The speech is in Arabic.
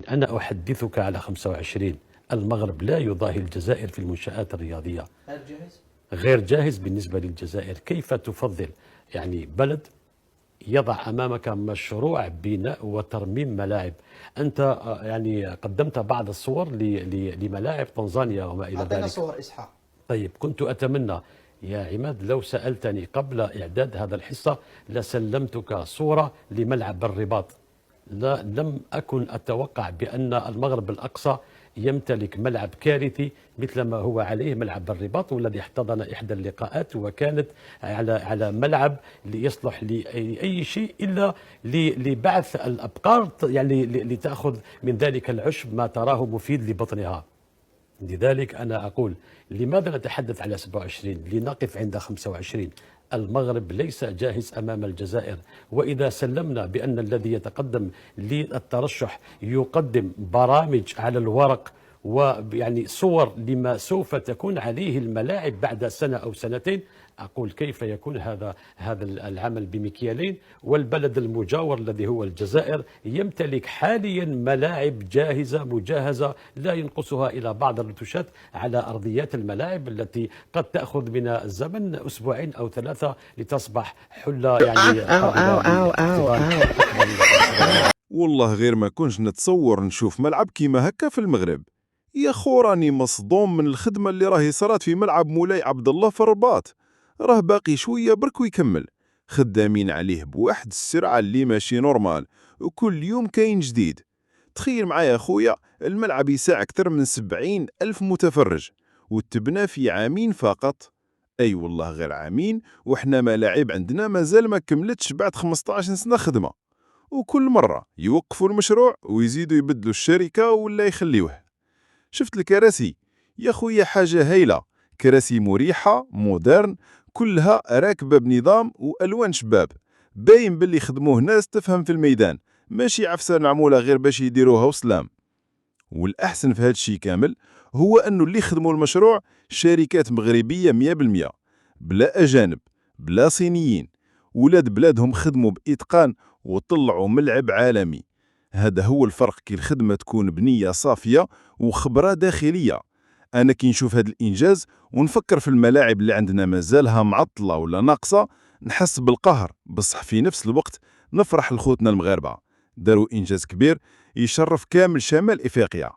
أنا أحدثك على 25. المغرب لا يضاهي الجزائر في المنشآت الرياضية. غير جاهز؟ غير جاهز بالنسبة للجزائر. كيف تفضل يعني بلد يضع أمامك مشروع بناء وترميم ملاعب؟ أنت يعني قدمت بعض الصور لملاعب تنزانيا وما إلى أعطينا ذلك. صور إسحاق. طيب، كنت أتمنى يا عماد لو سألتني قبل إعداد هذا الحصة لسلمتك صورة لملعب الرباط. لم أكن أتوقع بأن المغرب الأقصى يمتلك ملعب كارثي مثل ما هو عليه ملعب الرباط، والذي احتضن إحدى اللقاءات وكانت على ملعب ليصلح لأي شيء إلا لبعث الأبقار، يعني لتأخذ من ذلك العشب ما تراه مفيد لبطنها. لذلك أنا أقول لماذا نتحدث على 27؟ لنقف عند 25. المغرب ليس جاهز أمام الجزائر. وإذا سلمنا بأن الذي يتقدم للترشح يقدم برامج على الورق ويعني صور لما سوف تكون عليه الملاعب بعد سنة أو سنتين، أقول كيف يكون هذا العمل بمكيالين؟ والبلد المجاور الذي هو الجزائر يمتلك حاليا ملاعب جاهزة مجهزة لا ينقصها إلى بعض الرتوشات على أرضيات الملاعب التي قد تأخذ من الزمن أسبوعين أو 3 لتصبح حلة يعني والله غير ما كنش نتصور نشوف ملعب كيما هكا في المغرب. يا خو راني مصدوم من الخدمة اللي راهي صارت في ملعب مولاي عبد الله في الرباط. راه باقي شوية برك ويكمل، خدامين عليه بواحد السرعة اللي ماشي نورمال، وكل يوم كاين جديد. تخيل معايا خويا، الملعب يساع أكثر من 70,000 متفرج، وتبنى في عامين فقط. أي والله غير عامين، وإحنا ملاعب عندنا مازال ما كملتش بعد 15 سنة خدمة. وكل مرة يوقفوا المشروع ويزيدوا يبدلوا الشركة ولا يخليوه. شفت الكراسي يا خويا، حاجة هايلة، كراسي مريحة مودرن، كلها راكبة بنظام وألوان شباب، باين باللي خدموه ناس تفهم في الميدان، ماشي عفسة معمولة غير باش يديروها وسلام. والأحسن في هذا الشيء كامل هو أنه اللي خدموا المشروع شركات مغربية 100%، بلا أجانب بلا صينيين، ولاد بلادهم خدموا بإتقان وطلعوا ملعب عالمي. هذا هو الفرق كي الخدمة تكون بنية صافية وخبرة داخلية. أنا كي نشوف هذا الإنجاز ونفكر في الملاعب اللي عندنا مازالها معطلة ولا ناقصة، نحس بالقهر، بصح في نفس الوقت نفرح لخوتنا المغاربة، داروا إنجاز كبير يشرف كامل شمال إفريقيا.